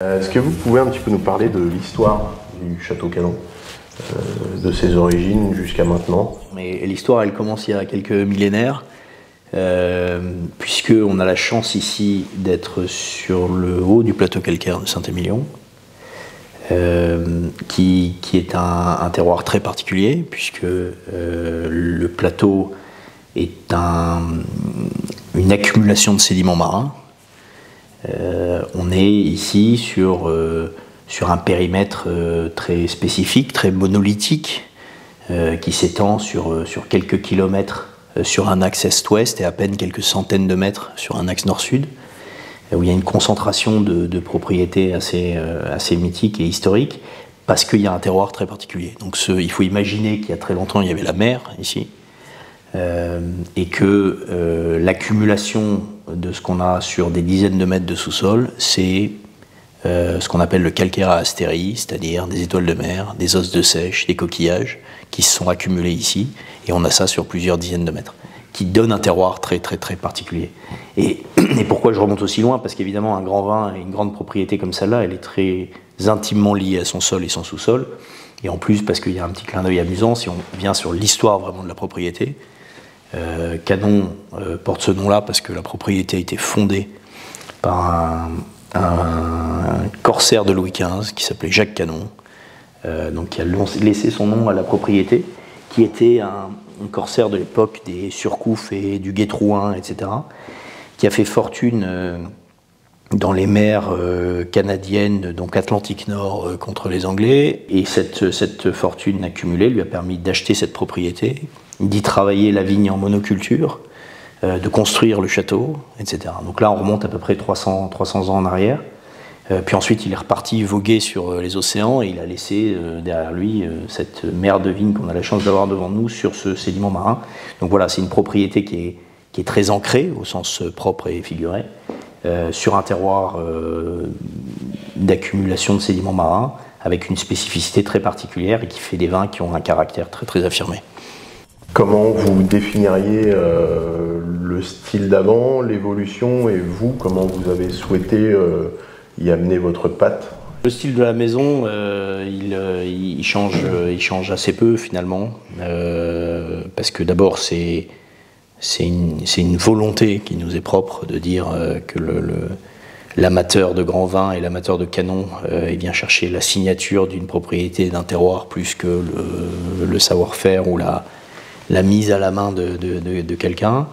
Est-ce que vous pouvez un petit peu nous parler de l'histoire du Château Canon, de ses origines jusqu'à maintenant? Et l'histoire, elle commence il y a quelques millénaires, puisqu'on a la chance ici d'être sur le haut du plateau calcaire de Saint-Émilion, qui est un terroir très particulier, puisque le plateau est une accumulation de sédiments marins. On est ici sur un périmètre très spécifique, très monolithique, qui s'étend sur quelques kilomètres sur un axe est-ouest et à peine quelques centaines de mètres sur un axe nord-sud, où il y a une concentration de propriétés assez mythiques et historiques, parce qu'il y a un terroir très particulier. Donc il faut imaginer qu'il y a très longtemps, il y avait la mer ici, et que l'accumulation de ce qu'on a sur des dizaines de mètres de sous-sol, c'est ce qu'on appelle le calcaire à astéries, c'est-à-dire des étoiles de mer, des os de sèche, des coquillages qui se sont accumulés ici, et on a ça sur plusieurs dizaines de mètres, qui donne un terroir très particulier. Et pourquoi je remonte aussi loin? Parce qu'évidemment, un grand vin et une grande propriété comme celle-là, elle est très intimement liée à son sol et son sous-sol, et en plus parce qu'il y a un petit clin d'œil amusant, si on vient sur l'histoire vraiment de la propriété. Canon porte ce nom-là parce que la propriété a été fondée par un corsaire de Louis XV qui s'appelait Jacques Canon, donc qui a laissé son nom à la propriété, qui était un corsaire de l'époque des Surcouf et du Gué-Trouin, etc., qui a fait fortune dans les mers canadiennes, donc Atlantique Nord, contre les Anglais, et cette fortune accumulée lui a permis d'acheter cette propriété, d'y travailler la vigne en monoculture, de construire le château, etc. Donc là, on remonte à peu près 300 ans en arrière. Puis ensuite, il est reparti voguer sur les océans et il a laissé derrière lui cette mer de vigne qu'on a la chance d'avoir devant nous sur ce sédiment marin. Donc voilà, c'est une propriété qui est très ancrée, au sens propre et figuré, sur un terroir d'accumulation de sédiments marins, avec une spécificité très particulière et qui fait des vins qui ont un caractère très affirmé. Comment vous définiriez le style d'avant, l'évolution, et vous, comment vous avez souhaité y amener votre patte? Le style de la maison, il change assez peu finalement, parce que d'abord c'est une volonté qui nous est propre de dire que l'amateur de grand vin et l'amateur de canon vient chercher la signature d'une propriété, d'un terroir, plus que le savoir-faire ou la mise à la main de quelqu'un.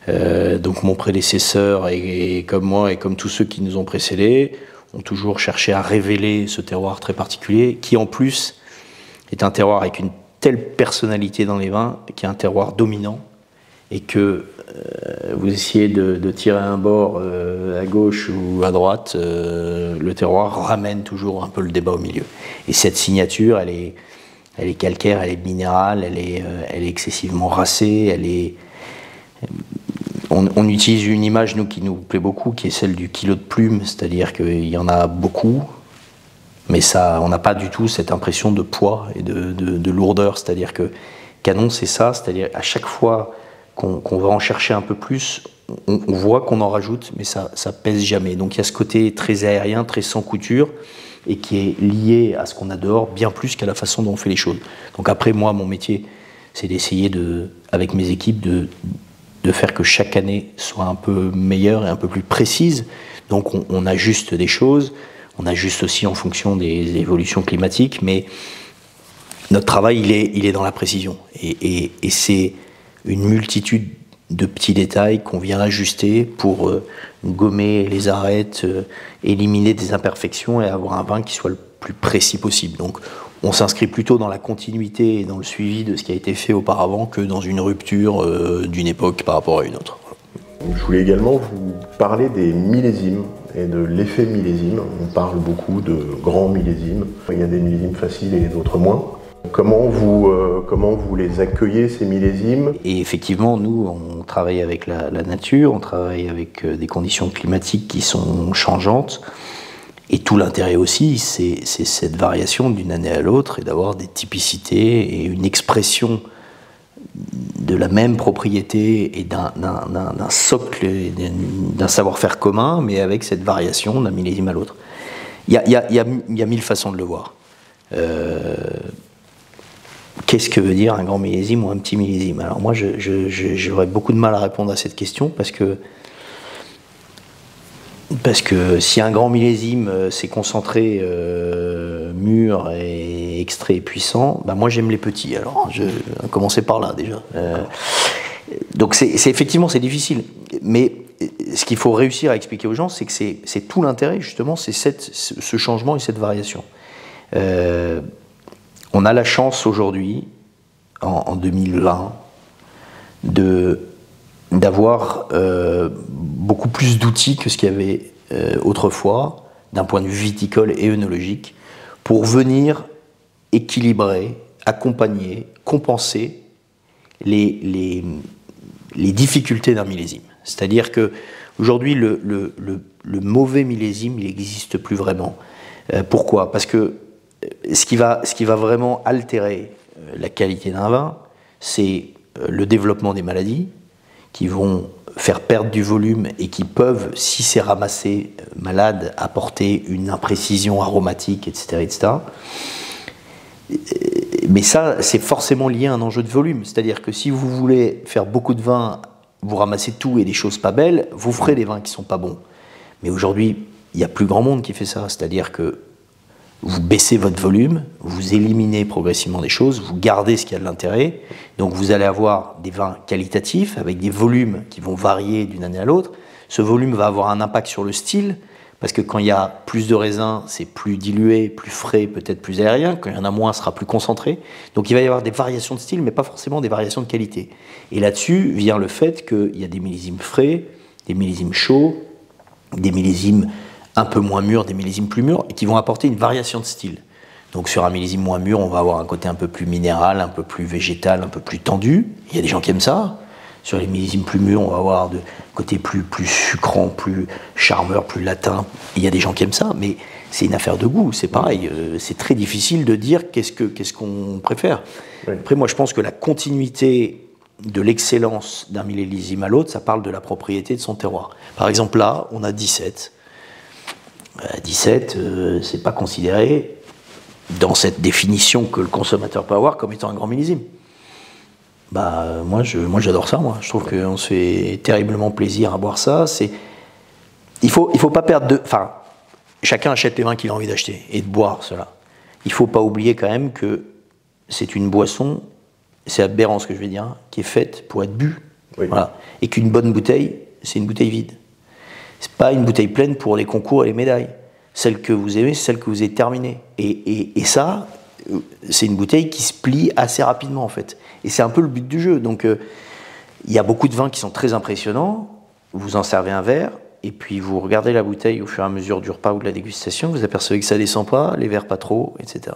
Donc mon prédécesseur, et comme moi et comme tous ceux qui nous ont précédés, ont toujours cherché à révéler ce terroir très particulier, qui en plus est un terroir avec une telle personnalité dans les vins, qui est un terroir dominant, et que vous essayez de tirer un bord à gauche ou à droite, le terroir ramène toujours un peu le débat au milieu. Et cette signature, elle est calcaire, elle est minérale, elle est excessivement racée, on utilise une image, nous, qui nous plaît beaucoup, qui est celle du kilo de plume, c'est-à-dire qu'il y en a beaucoup, mais on n'a pas du tout cette impression de poids et de lourdeur, c'est-à-dire que Canon, c'est ça, c'est-à-dire à chaque fois qu'on va en chercher un peu plus, on voit qu'on en rajoute, mais ça pèse jamais. Donc il y a ce côté très aérien, très sans couture, et qui est lié à ce qu'on a dehors, bien plus qu'à la façon dont on fait les choses. Donc après, moi, mon métier, c'est d'essayer, avec mes équipes, de faire que chaque année soit un peu meilleure et un peu plus précise. Donc on ajuste des choses, on ajuste aussi en fonction des évolutions climatiques, mais notre travail, il est dans la précision. Et c'est une multitude de petits détails qu'on vient ajuster pour gommer les arêtes, éliminer des imperfections et avoir un vin qui soit le plus précis possible. Donc on s'inscrit plutôt dans la continuité et dans le suivi de ce qui a été fait auparavant que dans une rupture d'une époque par rapport à une autre. Je voulais également vous parler des millésimes et de l'effet millésime. On parle beaucoup de grands millésimes. Il y a des millésimes faciles et d'autres moins. Comment vous les accueillez, ces millésimes? Et effectivement, nous, on travaille avec la nature, on travaille avec des conditions climatiques qui sont changeantes. Et tout l'intérêt aussi, c'est cette variation d'une année à l'autre et d'avoir des typicités et une expression de la même propriété et d'un socle, d'un savoir-faire commun, mais avec cette variation d'un millésime à l'autre. Il y a 1000 façons de le voir. Qu'est-ce que veut dire un grand millésime ou un petit millésime? Alors moi, j'aurais beaucoup de mal à répondre à cette question parce que si un grand millésime c'est concentré, mûr et extrait et puissant, bah moi j'aime les petits. Alors je vais commencer par là déjà. Donc effectivement c'est difficile, mais ce qu'il faut réussir à expliquer aux gens, c'est que c'est tout l'intérêt justement, c'est ce changement et cette variation. On a la chance aujourd'hui, en 2020, d'avoir beaucoup plus d'outils que ce qu'il y avait autrefois, d'un point de vue viticole et œnologique, pour venir équilibrer, accompagner, compenser les difficultés d'un millésime. C'est-à-dire qu'aujourd'hui, le mauvais millésime, il n'existe plus vraiment. Pourquoi? Parce que ce qui va vraiment altérer la qualité d'un vin, c'est le développement des maladies qui vont faire perdre du volume et qui peuvent, si c'est ramassé malade, apporter une imprécision aromatique, etc., etc. Mais ça, c'est forcément lié à un enjeu de volume. C'est-à-dire que si vous voulez faire beaucoup de vin, vous ramassez tout et des choses pas belles, vous ferez des vins qui sont pas bons. Mais aujourd'hui, il n'y a plus grand monde qui fait ça. C'est-à-dire que vous baissez votre volume, vous éliminez progressivement des choses, vous gardez ce qui a de l'intérêt, donc vous allez avoir des vins qualitatifs avec des volumes qui vont varier d'une année à l'autre. Ce volume va avoir un impact sur le style, parce que quand il y a plus de raisins, c'est plus dilué, plus frais, peut-être plus aérien. Quand il y en a moins, ce sera plus concentré. Donc il va y avoir des variations de style, mais pas forcément des variations de qualité. Et là-dessus vient le fait qu'il y a des millésimes frais, des millésimes chauds, des millésimes un peu moins mûrs, des millésimes plus mûrs, et qui vont apporter une variation de style. Donc sur un millésime moins mûr, on va avoir un côté un peu plus minéral, un peu plus végétal, un peu plus tendu. Il y a des gens qui aiment ça. Sur les millésimes plus mûrs, on va avoir de côté plus sucrant, plus charmeur, plus latin. Il y a des gens qui aiment ça, mais c'est une affaire de goût, c'est pareil. C'est très difficile de dire qu'est-ce qu'on préfère. Oui. Après, moi, je pense que la continuité de l'excellence d'un millésime à l'autre, ça parle de la propriété de son terroir. Par exemple, là, on a 17. 17, c'est pas considéré dans cette définition que le consommateur peut avoir comme étant un grand millésime. Moi j'adore ça, moi. Je trouve qu'on se fait terriblement plaisir à boire ça. Il faut pas perdre de... Enfin, chacun achète les vins qu'il a envie d'acheter et de boire cela. Il faut pas oublier quand même que c'est une boisson, c'est aberrant ce que je vais dire, qui est faite pour être bu. Oui. Voilà. Et qu'une bonne bouteille, c'est une bouteille vide. C'est pas une bouteille pleine pour les concours et les médailles. Celle que vous aimez, c'est celle que vous avez terminée. Et ça, c'est une bouteille qui se plie assez rapidement, en fait. Et c'est un peu le but du jeu. Donc, il y a beaucoup de vins qui sont très impressionnants. Vous en servez un verre, et puis vous regardez la bouteille au fur et à mesure du repas ou de la dégustation, vous apercevez que ça descend pas, les verres pas trop, etc.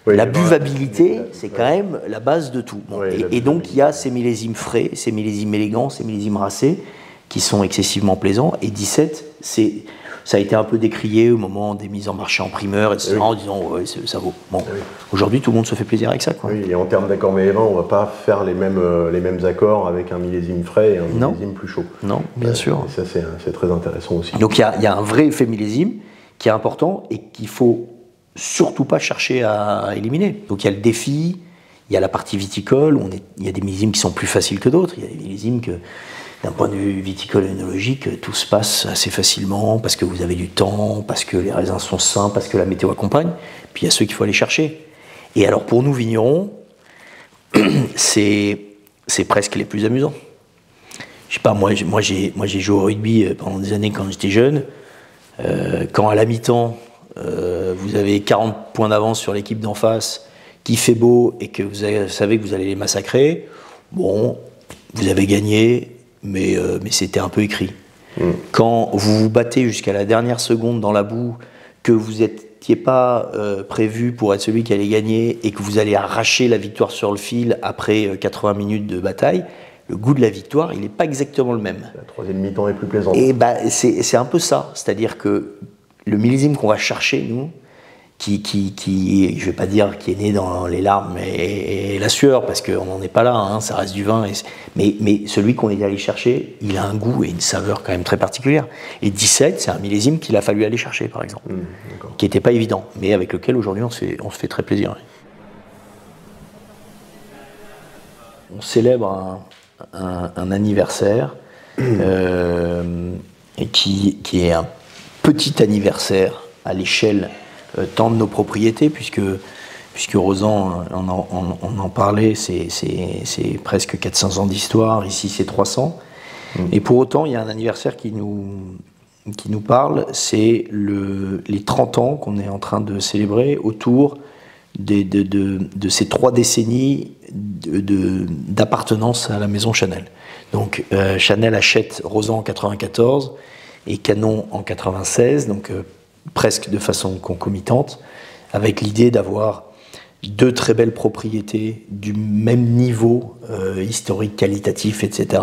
Oui, la buvabilité, c'est quand même la base de tout. Bon, et donc, il y a ces millésimes frais, ces millésimes élégants, ces millésimes racés, qui sont excessivement plaisants, et 17, ça a été un peu décrié au moment des mises en marché en primeur, etc., en disant ouais, ça vaut. Bon, aujourd'hui, tout le monde se fait plaisir avec ça, quoi. Oui, et en termes d'accords mélévins, on ne va pas faire les mêmes accords avec un millésime frais et un millésime plus chaud. Non, bien sûr. Et ça, c'est très intéressant aussi. Donc, il y a un vrai effet millésime qui est important et qu'il ne faut surtout pas chercher à éliminer. Donc, il y a le défi, il y a la partie viticole, il y a des millésimes qui sont plus faciles que d'autres, il y a des millésimes que... D'un point de vue viticole et œnologique, tout se passe assez facilement parce que vous avez du temps, parce que les raisins sont sains, parce que la météo accompagne. Puis il y a ceux qu'il faut aller chercher. Et alors pour nous vignerons, c'est presque les plus amusants. Je sais pas, moi j'ai joué au rugby pendant des années quand j'étais jeune. Quand à la mi-temps, vous avez 40 points d'avance sur l'équipe d'en face, qu'il fait beau et que vous savez que vous allez les massacrer, bon, vous avez gagné. Mais c'était un peu écrit. Quand vous vous battez jusqu'à la dernière seconde dans la boue, que vous n'étiez pas prévu pour être celui qui allait gagner et que vous allez arracher la victoire sur le fil après 80 minutes de bataille, le goût de la victoire, il n'est pas exactement le même. La troisième mi-temps est plus plaisante. Et c'est un peu ça. C'est-à-dire que le millésime qu'on va chercher, nous, je ne vais pas dire qui est né dans les larmes et la sueur, parce qu'on n'en est pas là, hein, ça reste du vin. Mais celui qu'on est allé chercher, il a un goût et une saveur quand même très particulière. Et 17, c'est un millésime qu'il a fallu aller chercher, par exemple, qui n'était pas évident, mais avec lequel aujourd'hui on se fait très plaisir. On célèbre un anniversaire et qui est un petit anniversaire à l'échelle tant de nos propriétés, puisque Rozan, on en parlait, c'est presque 400 ans d'histoire, ici c'est 300. Et pour autant, il y a un anniversaire qui nous parle, c'est les 30 ans qu'on est en train de célébrer autour de ces 3 décennies d'appartenance à la maison Chanel. Donc Chanel achète Rozan en 94 et Canon en 96, donc presque de façon concomitante, avec l'idée d'avoir 2 très belles propriétés du même niveau historique, qualitatif, etc.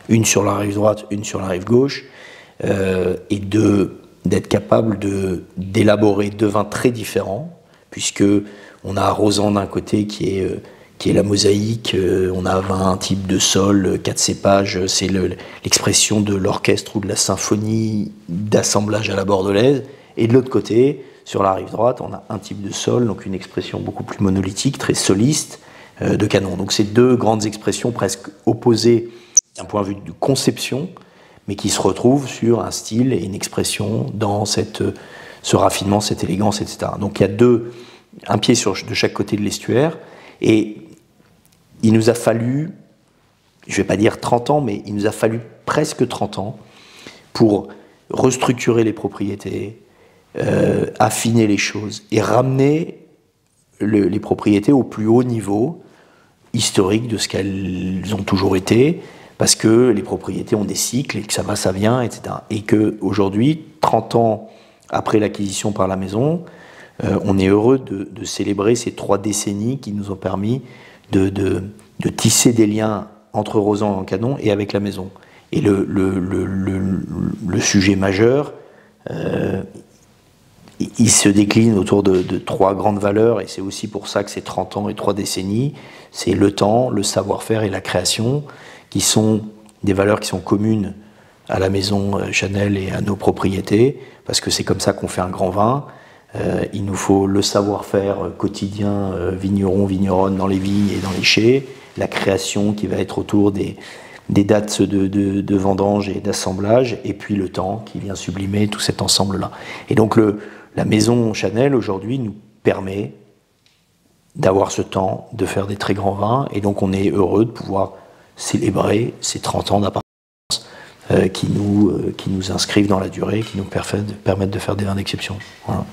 Une sur la rive droite, une sur la rive gauche, et d'être capable d'élaborer 2 vins très différents, puisque on a Rozan d'un côté qui est la mosaïque, on a un type de sol, 4 cépages, c'est l'expression de l'orchestre ou de la symphonie d'assemblage à la bordelaise, et de l'autre côté, sur la rive droite, on a un type de sol, donc une expression beaucoup plus monolithique, très soliste, de Canon. Donc c'est 2 grandes expressions presque opposées d'un point de vue de conception, mais qui se retrouvent sur un style et une expression dans ce raffinement, cette élégance, etc. Donc il y a un pied de chaque côté de l'estuaire, et il nous a fallu, je ne vais pas dire 30 ans, mais il nous a fallu presque 30 ans pour restructurer les propriétés, affiner les choses et ramener les propriétés au plus haut niveau historique de ce qu'elles ont toujours été, parce que les propriétés ont des cycles et que ça va, ça vient, etc. Et qu'aujourd'hui, 30 ans après l'acquisition par la maison, on est heureux de célébrer ces 3 décennies qui nous ont permis de tisser des liens entre Rozan et Canon et avec la maison. Et le sujet majeur, il se décline autour de 3 grandes valeurs, et c'est aussi pour ça que c'est 30 ans et 3 décennies. C'est le temps, le savoir-faire et la création, qui sont des valeurs qui sont communes à la maison Chanel et à nos propriétés, parce que c'est comme ça qu'on fait un grand vin. Il nous faut le savoir-faire quotidien, vigneron, vigneronne dans les vignes et dans les chais, la création qui va être autour des dates de vendange et d'assemblage, et puis le temps qui vient sublimer tout cet ensemble-là. Et donc la maison Chanel aujourd'hui nous permet d'avoir ce temps, de faire des très grands vins, et donc on est heureux de pouvoir célébrer ces 30 ans d'appartenance qui nous inscrivent dans la durée, qui nous permettent de faire des vins d'exception. Voilà.